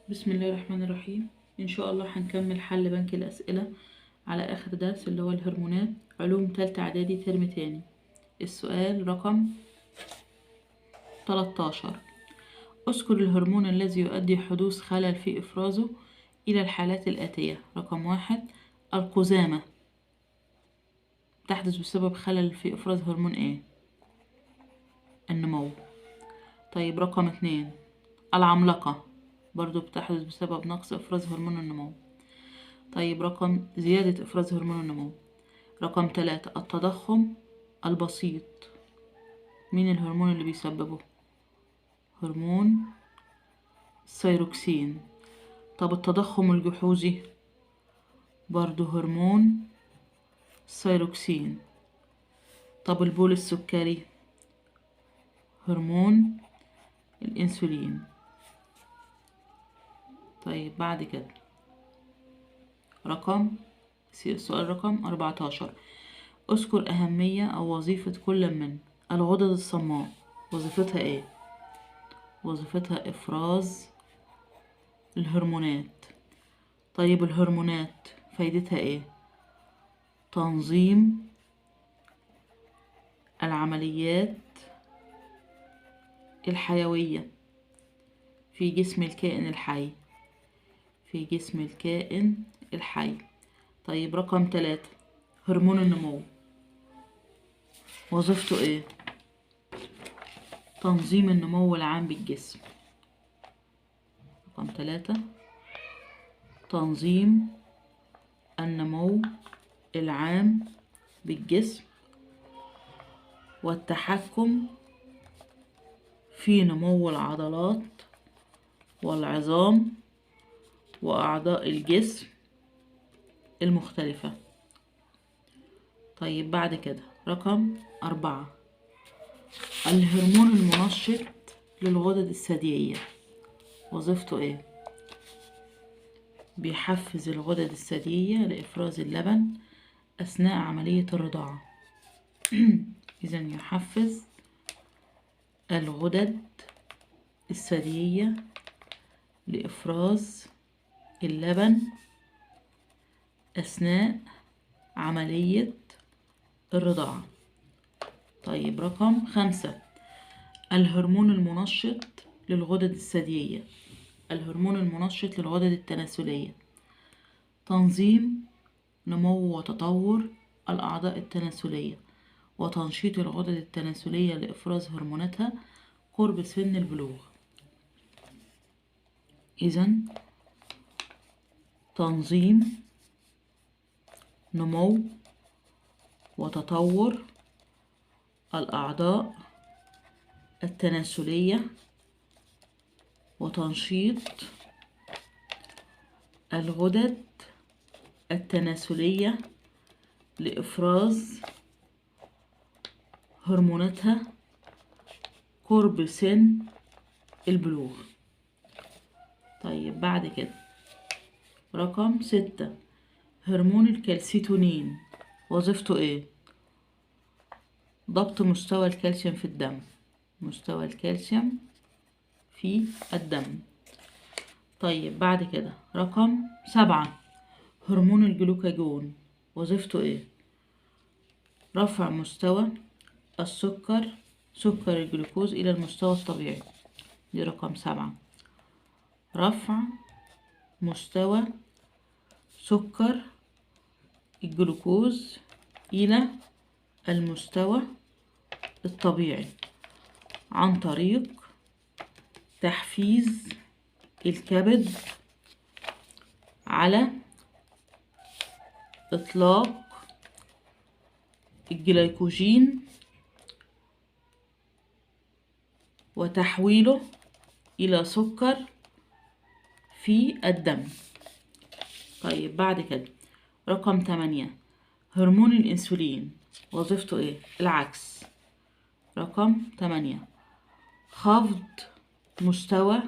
بسم الله الرحمن الرحيم. إن شاء الله هنكمل حل بنك الأسئلة على آخر درس اللي هو الهرمونات، علوم تالتة إعدادي ترم تاني. السؤال رقم 13: اذكر الهرمون الذي يؤدي حدوث خلل في إفرازه إلى الحالات الآتية. رقم 1: القزامة تحدث بسبب خلل في إفراز هرمون إيه؟ النمو. طيب رقم 2: العملاقة برضو بتحدث بسبب نقص إفراز هرمون النمو. طيب رقم زيادة إفراز هرمون النمو. رقم 3: التضخم البسيط، مين الهرمون اللي بيسببه؟ هرمون الثيروكسين. طب التضخم الجحوظي برضو هرمون الثيروكسين. طب البول السكري هرمون الانسولين. طيب بعد كده السؤال رقم 14: اذكر أهمية أو وظيفة كل من الغدد الصماء. وظيفتها ايه؟ وظيفتها إفراز الهرمونات. طيب الهرمونات فايدتها ايه؟ تنظيم العمليات الحيوية في جسم الكائن الحي. طيب رقم 3: هرمون النمو وظيفته ايه؟ تنظيم النمو العام بالجسم. رقم 3: تنظيم النمو العام بالجسم والتحكم في نمو العضلات والعظام وأعضاء الجسم المختلفة. طيب بعد كده رقم 4: الهرمون المنشط للغدد الثديية وظيفته ايه؟ بيحفز الغدد الثديية لإفراز اللبن أثناء عملية الرضاعة. إذا يحفز الغدد الثديية لإفراز اللبن أثناء عملية الرضاعة. طيب رقم 5: الهرمون المنشط للغدد الثديية. الهرمون المنشط للغدد التناسلية تنظيم نمو وتطور الأعضاء التناسلية وتنشيط الغدد التناسلية لإفراز هرموناتها قرب سن البلوغ. إذن تنظيم نمو وتطور الأعضاء التناسلية وتنشيط الغدد التناسلية لإفراز هرموناتها قرب سن البلوغ. طيب بعد كده رقم 6: هرمون الكالسيتونين وظيفته ايه؟ ضبط مستوى الكالسيوم في الدم. طيب بعد كده رقم 7: هرمون الجلوكاجون وظيفته ايه؟ رفع مستوى سكر الجلوكوز إلى المستوى الطبيعي. دي رقم 7: رفع مستوى سكر الجلوكوز إلى المستوى الطبيعي عن طريق تحفيز الكبد على إطلاق الجليكوجين وتحويله إلى سكر في الدم. طيب بعد كده رقم 8: هرمون الأنسولين وظيفته ايه؟ العكس. رقم 8: خفض مستوى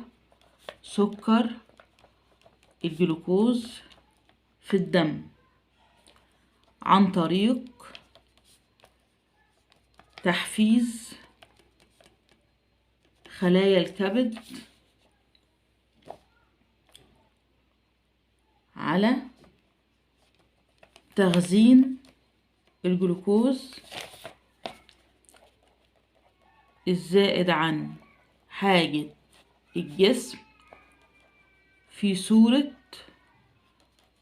سكر الجلوكوز في الدم عن طريق تحفيز خلايا الكبد على تخزين الجلوكوز الزائد عن حاجة الجسم في صورة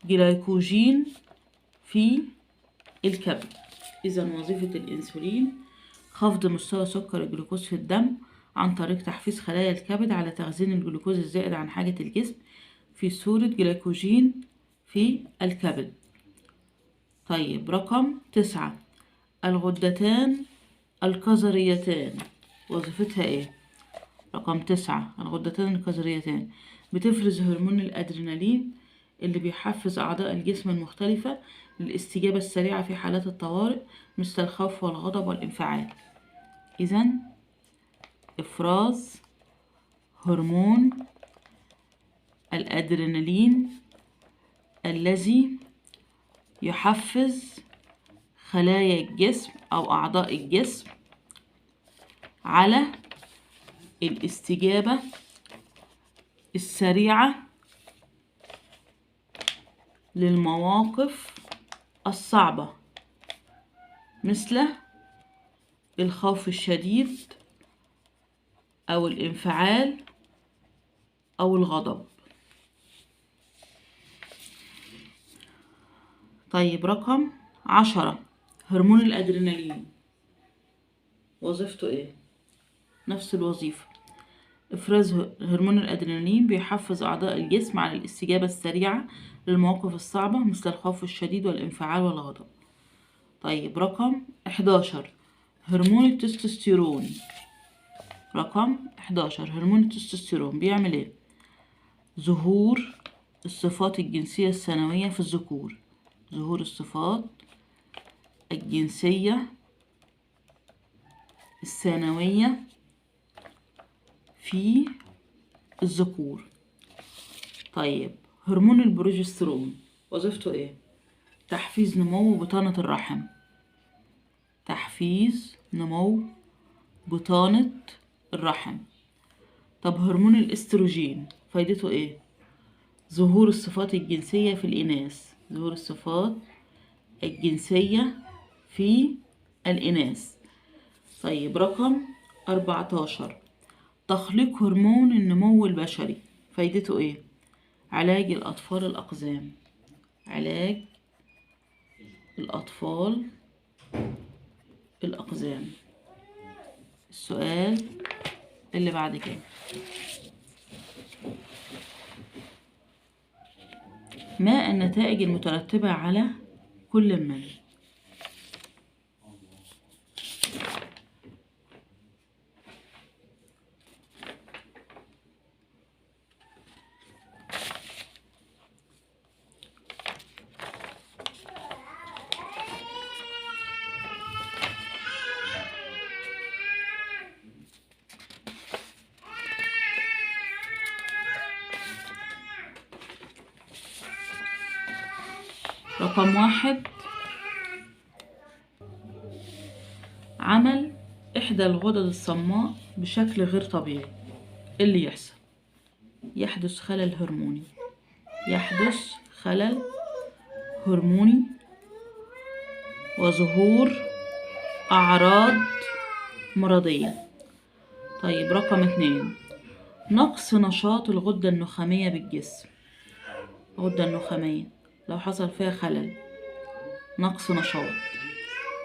جلايكوجين في الكبد. إذا وظيفة الأنسولين خفض مستوى سكر الجلوكوز في الدم عن طريق تحفيز خلايا الكبد على تخزين الجلوكوز الزائد عن حاجة الجسم في صورة جلايكوجين في الكبد. طيب رقم 9، الغدتان الكظريتان وظيفتها ايه؟ رقم 9، الغدتان الكظريتان بتفرز هرمون الأدرينالين اللي بيحفز أعضاء الجسم المختلفة للاستجابة السريعة في حالات الطوارئ مثل الخوف والغضب والانفعال. إذن إفراز هرمون الأدرينالين الذي يحفز خلايا الجسم أو أعضاء الجسم على الاستجابة السريعة للمواقف الصعبة مثل الخوف الشديد أو الانفعال أو الغضب. طيب رقم 10، هرمون الأدرينالين وظيفته ايه؟ نفس الوظيفة، إفراز هرمون الأدرينالين بيحفز أعضاء الجسم على الاستجابة السريعة للمواقف الصعبة مثل الخوف الشديد والانفعال والغضب. طيب رقم 11، هرمون التستوستيرون. رقم 11، هرمون التستوستيرون بيعمل ايه؟ ظهور الصفات الجنسية الثانوية في الذكور. ظهور الصفات الجنسية الثانوية في الذكور. طيب هرمون البروجسترون وظيفته ايه؟ تحفيز نمو بطانة الرحم. تحفيز نمو بطانة الرحم. طب هرمون الاستروجين فايدته ايه؟ ظهور الصفات الجنسية في الإناث. ظهور الصفات الجنسية في الإناث. طيب رقم 14، تخليق هرمون النمو البشري فايدته ايه؟ علاج الأطفال الأقزام. علاج الأطفال الأقزام. السؤال اللي بعد كده، ما النتائج المترتبة على كل من؟ رقم 1، عمل إحدى الغدد الصماء بشكل غير طبيعي. إيه اللي يحصل؟ يحدث خلل هرموني. يحدث خلل هرموني وظهور أعراض مرضية. طيب رقم 2، نقص نشاط الغدة النخامية بالجسم. الغدة النخامية لو حصل فيها خلل، نقص نشاط،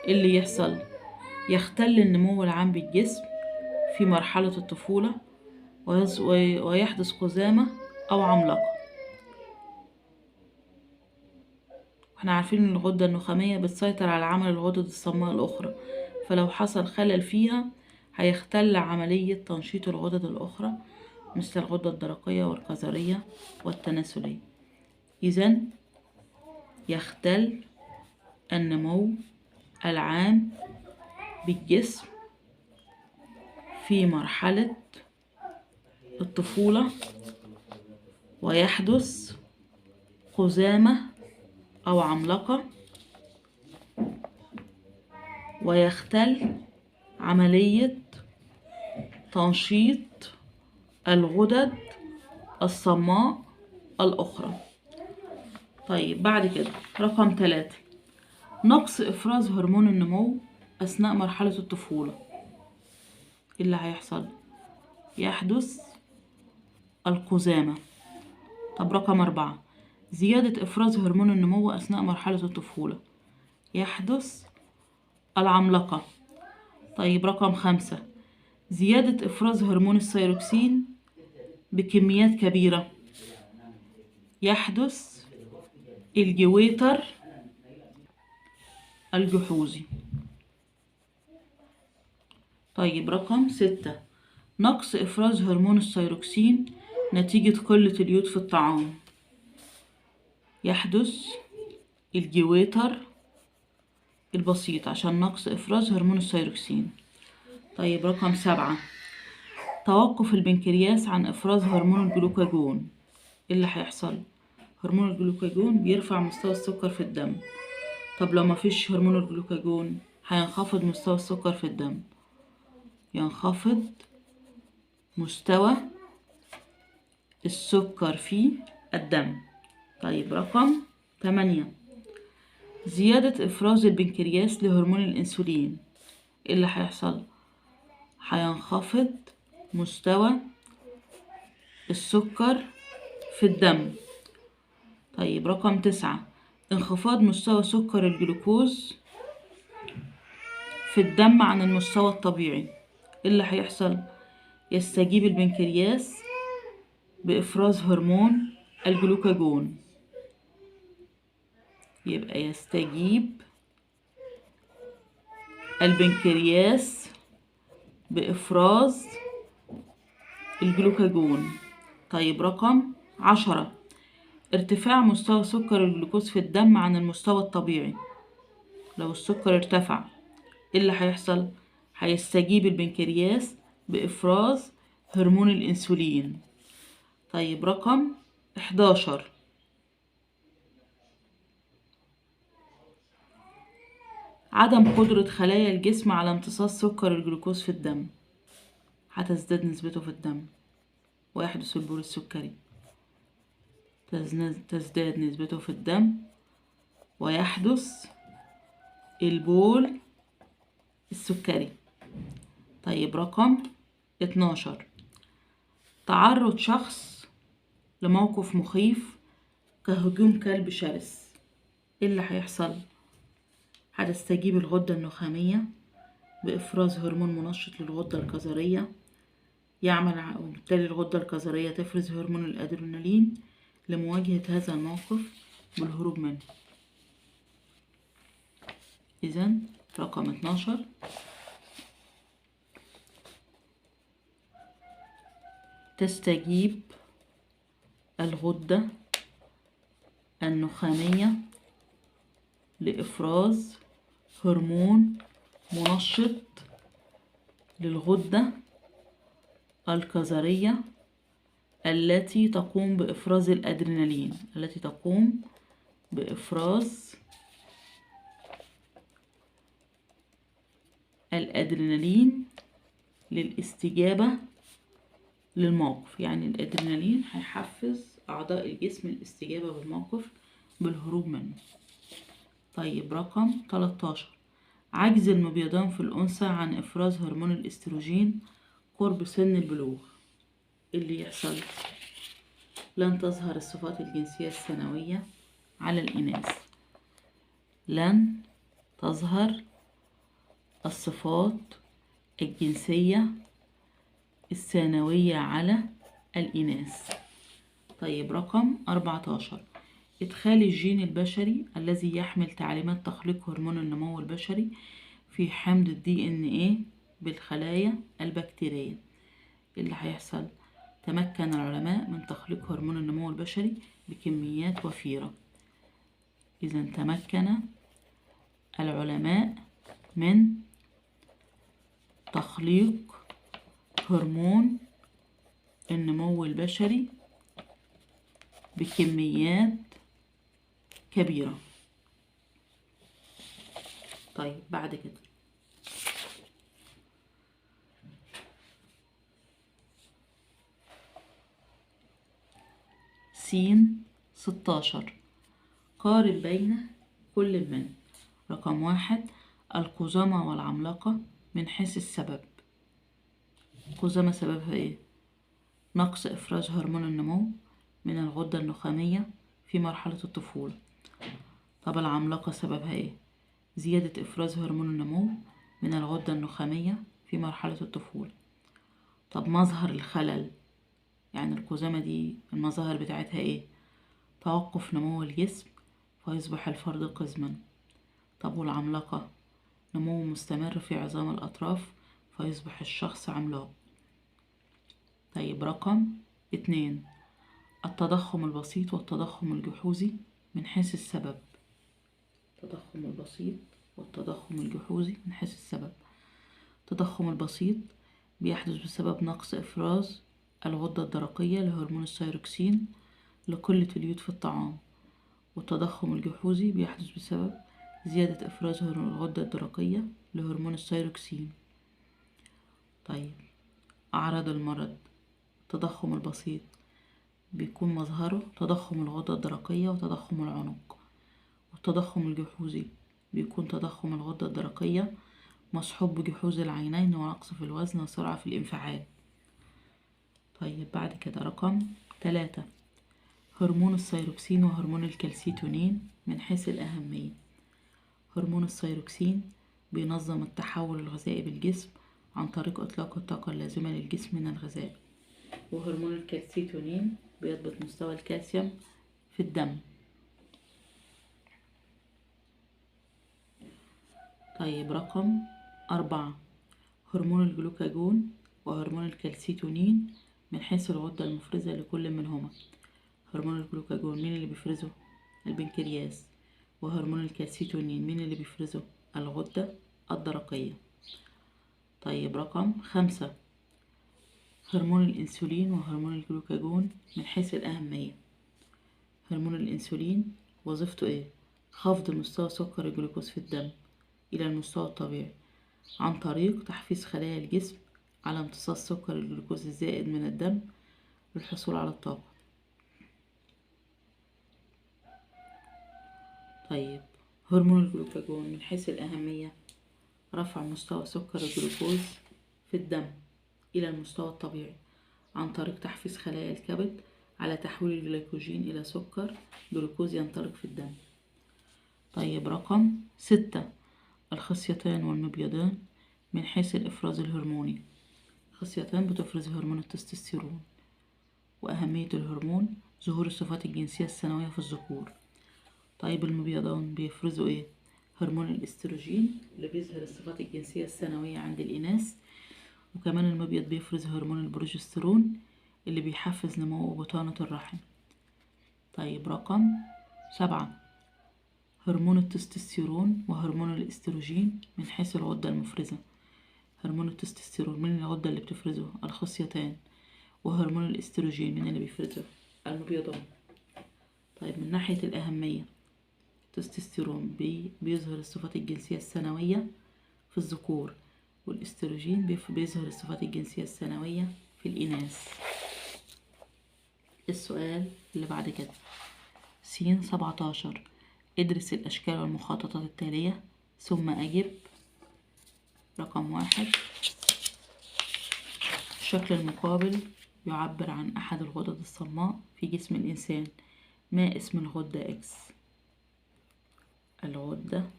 إيه اللي يحصل؟ يختل النمو العام بالجسم في مرحلة الطفولة ويحدث قزامة أو عملاقة. احنا عارفين ان الغدة النخامية بتسيطر على عمل الغدد الصماء الأخرى، فلو حصل خلل فيها هيختل عملية تنشيط الغدد الأخرى مثل الغدة الدرقية والكظرية والتناسلية. إذن يختل النمو العام بالجسم في مرحلة الطفولة ويحدث قزامة أو عملاقة ويختل عملية تنشيط الغدد الصماء الأخرى. طيب بعد كده رقم 3 نقص إفراز هرمون النمو أثناء مرحلة الطفولة. إيه اللي هيحصل؟ يحدث القزامة. طب رقم 4 زيادة إفراز هرمون النمو أثناء مرحلة الطفولة، يحدث العملاقة. طيب رقم 5 زيادة إفراز هرمون الثيروكسين بكميات كبيرة، يحدث الجويتر الجحوظي. طيب رقم 6 نقص إفراز هرمون الثيروكسين نتيجة قلة اليود في الطعام، يحدث الجويتر البسيط عشان نقص إفراز هرمون الثيروكسين. طيب رقم 7 توقف البنكرياس عن إفراز هرمون الجلوكاجون. إيه اللي هيحصل؟ هرمون الجلوكاجون بيرفع مستوى السكر في الدم. طب لو مفيش هرمون الجلوكاجون هينخفض مستوى السكر في الدم، ينخفض مستوى السكر في الدم. طيب رقم 8 زيادة إفراز البنكرياس لهرمون الأنسولين. إيه اللي هيحصل؟ هينخفض مستوى السكر في الدم. طيب رقم 9 انخفاض مستوى سكر الجلوكوز في الدم عن المستوى الطبيعي. إيه اللي هيحصل؟ يستجيب البنكرياس بإفراز هرمون الجلوكاجون. يبقى يستجيب البنكرياس بإفراز الجلوكاجون. طيب رقم 10 ارتفاع مستوى سكر الجلوكوز في الدم عن المستوى الطبيعي. لو السكر ارتفع إيه اللي هيحصل؟ هيستجيب البنكرياس بإفراز هرمون الأنسولين. طيب رقم 11 عدم قدرة خلايا الجسم على امتصاص سكر الجلوكوز في الدم، هتزداد نسبته في الدم ويحدث البول السكري. تزداد نسبته في الدم ويحدث البول السكري. طيب رقم 12 تعرض شخص لموقف مخيف كهجوم كلب شرس. ايه اللي هيحصل؟ هتستجيب الغدة النخامية بإفراز هرمون منشط للغدة الكظرية، وبالتالي الغدة الكظرية تفرز هرمون الأدرينالين لمواجهة هذا الموقف بالهروب منه. إذن رقم 12 تستجيب الغدة النخامية لإفراز هرمون منشط للغدة الكظرية التي تقوم بإفراز الأدرينالين، للاستجابة للموقف. يعني الأدرينالين هيحفز أعضاء الجسم الاستجابة بالموقف بالهروب منه. طيب رقم 13 عجز المبيضان في الأنثى عن إفراز هرمون الإستروجين قرب سن البلوغ. اللي يحصل لن تظهر الصفات الجنسية الثانوية على الإناث، لن تظهر الصفات الجنسية الثانوية على الإناث. طيب رقم 14 إدخال الجين البشري الذي يحمل تعليمات تخليق هرمون النمو البشري في حمض DNA بالخلايا البكتيرية. اللي هيحصل تمكن العلماء من تخليق هرمون النمو البشري بكميات وفيرة. إذا تمكن العلماء من تخليق هرمون النمو البشري بكميات كبيرة. طيب بعد كده س 16 قارن بين كل من. رقم 1 القزامة والعملاقة من حيث السبب. القزامة سببها ايه؟ نقص إفراز هرمون النمو من الغدة النخامية في مرحلة الطفولة. طب العملاقة سببها ايه؟ زيادة إفراز هرمون النمو من الغدة النخامية في مرحلة الطفولة. طب مظهر الخلل، يعني القزامة دي المظاهر بتاعتها ايه؟ توقف نمو الجسم فيصبح الفرد قزما. طب والعملاقة نمو مستمر في عظام الأطراف فيصبح الشخص عملاق. طيب رقم 2 التضخم البسيط والتضخم الجحوزي من حيث السبب. التضخم البسيط والتضخم الجحوزي من حيث السبب. التضخم البسيط بيحدث بسبب نقص إفراز الغدة الدرقية لهرمون الثيروكسين لقلة اليود في الطعام. والتضخم الجحوزي بيحدث بسبب زيادة إفراز الغدة الدرقية لهرمون الثيروكسين. طيب أعراض المرض. التضخم البسيط بيكون مظهره تضخم الغدة الدرقية وتضخم العنق. والتضخم الجحوزي بيكون تضخم الغدة الدرقية مصحوب بجحوز العينين ونقص في الوزن وسرعة في الانفعال. طيب بعد كده رقم 3 هرمون الثيروكسين وهرمون الكالسيتونين من حيث الأهمية. هرمون الثيروكسين بينظم التحول الغذائي بالجسم عن طريق إطلاق الطاقة اللازمة للجسم من الغذاء. وهرمون الكالسيتونين بيضبط مستوى الكالسيوم في الدم. طيب رقم 4 هرمون الجلوكاجون وهرمون الكالسيتونين من حيث الغدة المفرزة لكل منهما. هرمون الجلوكاجون مين اللي بيفرزه؟ البنكرياس. وهرمون الكالسيتونين مين اللي بيفرزه؟ الغدة الدرقية. طيب رقم 5 هرمون الأنسولين وهرمون الجلوكاجون من حيث الأهمية. هرمون الأنسولين وظيفته ايه؟ خفض مستوى سكر الجلوكوز في الدم إلى المستوى الطبيعي عن طريق تحفيز خلايا الجسم على امتصاص سكر الجلوكوز الزائد من الدم للحصول على الطاقة. طيب هرمون الجلوكاجون من حيث الأهمية رفع مستوى سكر الجلوكوز في الدم إلى المستوى الطبيعي عن طريق تحفيز خلايا الكبد على تحويل الجليكوجين إلى سكر جلوكوز ينطلق في الدم. طيب رقم 6 الخصيتان والمبيضان من حيث الإفراز الهرموني. الخصيتان بتفرز هرمون التستوستيرون. وأهمية الهرمون ظهور الصفات الجنسية الثانوية في الذكور. طيب المبيضان بيفرزوا ايه؟ هرمون الاستروجين اللي بيظهر الصفات الجنسية الثانوية عند الإناث. وكمان المبيض بيفرز هرمون البروجسترون اللي بيحفز نمو بطانة الرحم. طيب رقم 7 هرمون التستوستيرون وهرمون الاستروجين من حيث الغدة المفرزة. هرمون التستوستيرون من الغدة اللي بتفرزه الخصيتان. وهرمون الاستروجين من اللي بيفرزه المبيضان. طيب من ناحية الأهمية التستوستيرون بيظهر الصفات الجنسية الثانوية في الذكور. والاستروجين بيظهر الصفات الجنسية الثانوية في الإناث. السؤال اللي بعد كده س 17 ادرس الأشكال والمخططات التالية ثم أجب. رقم 1 الشكل المقابل يعبر عن أحد الغدد الصماء في جسم الإنسان. ما اسم الغدة إكس؟ الغدة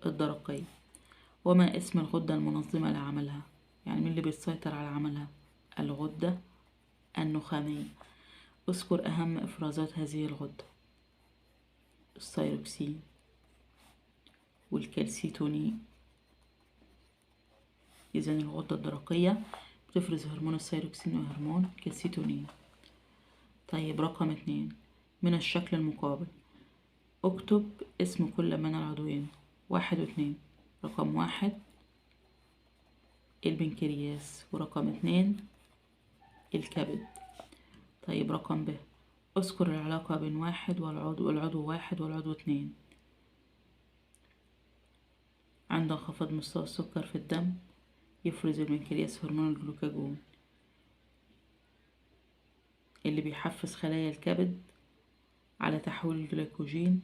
الدرقية. وما اسم الغدة المنظمة لعملها؟ يعني مين اللي بيسيطر على عملها؟ الغدة النخامية. اذكر أهم إفرازات هذه الغدة. الثيروكسين والكالسيتونين. إذن الغدة الدرقية بتفرز هرمون الثيروكسين وهرمون الكالسيتونين. طيب رقم 2 من الشكل المقابل اكتب اسم كل من العضوين 1 و2. رقم 1 البنكرياس ورقم 2 الكبد. طيب رقم ب اذكر العلاقة بين 1 والعضو 1 والعضو 2. عند انخفاض مستوى السكر في الدم يفرز البنكرياس هرمون الجلوكاجون اللي بيحفز خلايا الكبد على تحويل الجليكوجين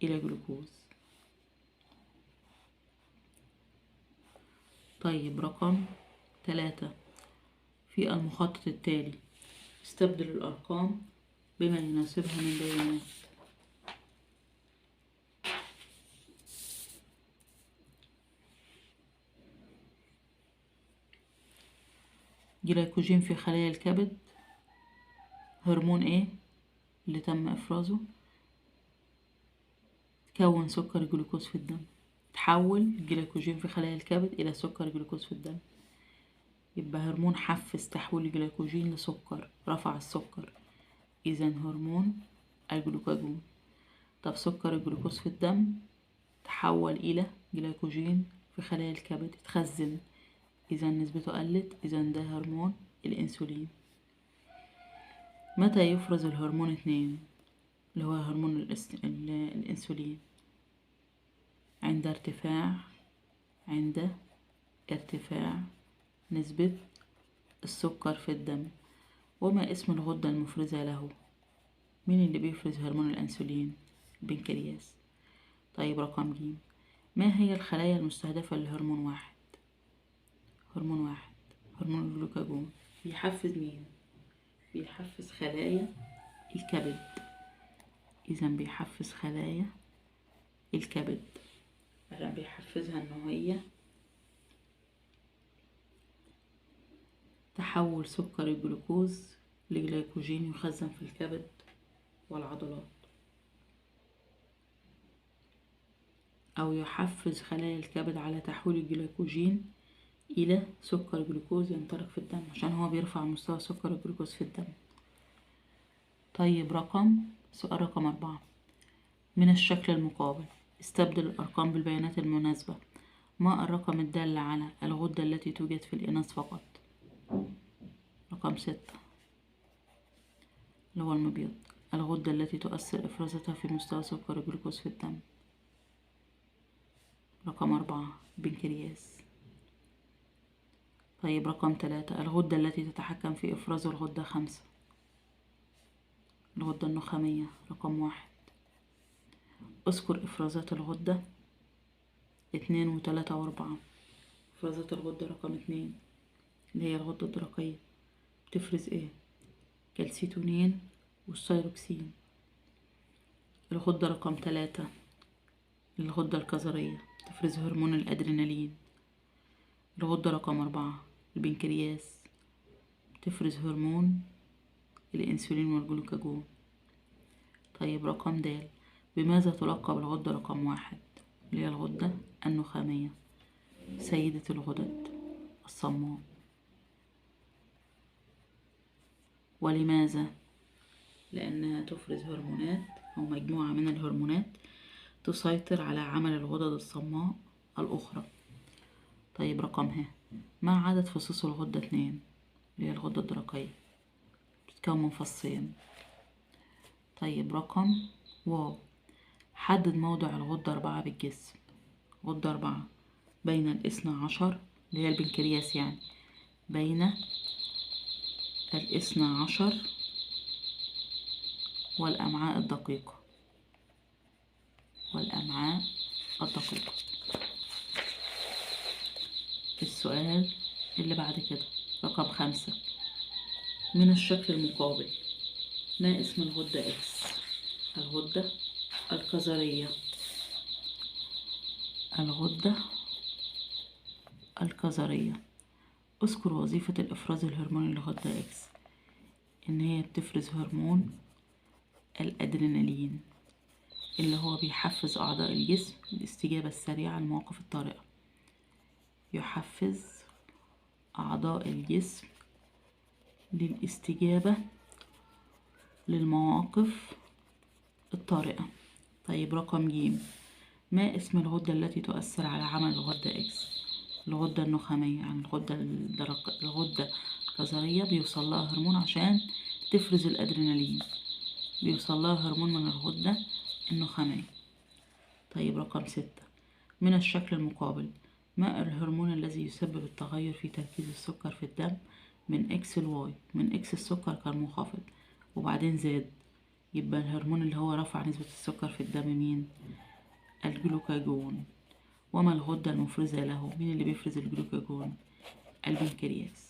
إلى جلوكوز. طيب رقم 3، في المخطط التالي استبدل الأرقام بما يناسبها من بيانات. جلايكوجين في خلايا الكبد، هرمون ايه اللي تم افرازه كون سكر جلوكوز في الدم، تحول الجلايكوجين في خلايا الكبد الى سكر جلوكوز في الدم، يبقى هرمون حفز تحويل الجلايكوجين لسكر، رفع السكر، اذا هرمون الجلوكاجون. طب سكر الجلوكوز في الدم تحول الى جلايكوجين في خلايا الكبد، اتخزن، اذا نسبته قلت، اذا ده هرمون الانسولين. متى يفرز الهرمون 2 اللي هو هرمون الانسولين؟ عند ارتفاع نسبة السكر في الدم. وما اسم الغدة المفرزة له؟ مين اللي بيفرز هرمون الانسولين؟ البنكرياس. طيب رقم ج، ما هي الخلايا المستهدفة لهرمون واحد؟ هرمون الجلوكاجون بيحفز مين؟ بيحفز خلايا الكبد، إذا بيحفز خلايا الكبد عشان بيحفزها إن هي تحول سكر الجلوكوز لجلايكوجين يخزن في الكبد والعضلات، أو يحفز خلايا الكبد على تحويل الجلايكوجين إلى سكر جلوكوز ينطلق في الدم، عشان هو بيرفع مستوى سكر الجلوكوز في الدم. طيب سؤال رقم 4، من الشكل المقابل استبدل الأرقام بالبيانات المناسبة. ما الرقم الدال على الغدة التي توجد في الإناث فقط؟ رقم 6 اللي هو المبيض، الغدة التي تؤثر إفرازتها في مستوى سكر الجلوكوز في الدم. رقم 4 بنكرياس. طيب رقم 3، الغدة التي تتحكم في إفراز الغدة 5، الغدة النخامية. رقم 1، اذكر إفرازات الغدة 2 و3 و4. إفرازات الغدة رقم 2 اللي هي الغدة الدرقية بتفرز ايه؟ كالسيتونين والسيروكسين. الغدة رقم 3 الغدة الكظرية تفرز هرمون الأدرينالين. الغدة رقم 4 البنكرياس تفرز هرمون الإنسولين والجلوكاجون. طيب رقم د، بماذا تلقب الغدة رقم 1 اللي هي الغدة النخامية؟ سيدة الغدد الصماء. ولماذا؟ لأنها تفرز هرمونات أو مجموعة من الهرمونات تسيطر على عمل الغدد الصماء الأخرى. طيب رقم ه، ما عدد فصوص الغدة 2 اللي هي الغدة الدرقية؟ بتتكون من فصين. طيب رقم واو، حدد موضع الغدة 4 بالجسم. غدة 4 بين 12 اللي هي البنكرياس، يعني بين 12 والأمعاء الدقيقة. السؤال اللي بعد كده رقم 5، من الشكل المقابل ما اسم الغدة إكس؟ الغدة الكظرية. اذكر وظيفة الإفراز الهرموني للغدة إكس. إن هي بتفرز هرمون الأدرينالين اللي هو بيحفز أعضاء الجسم الاستجابة السريعة للمواقف الطارئة. يحفز أعضاء الجسم للاستجابة للمواقف الطارئة. طيب رقم ج، ما اسم الغدة التي تؤثر على عمل الغدة إكس؟ الغدة النخامية. يعني الغدة الكظرية بيوصل لها هرمون عشان تفرز الأدرينالين، بيوصل لها هرمون من الغدة النخامية. طيب رقم 6، من الشكل المقابل ما الهرمون الذي يسبب التغير في تركيز السكر في الدم من إكس لواي؟ من إكس السكر كان منخفض وبعدين زاد يبقى الهرمون اللي هو رفع نسبة السكر في الدم مين؟ الجلوكاجون. وما الغدة المفرزة له؟ مين اللي بيفرز الجلوكاجون؟ البنكرياس.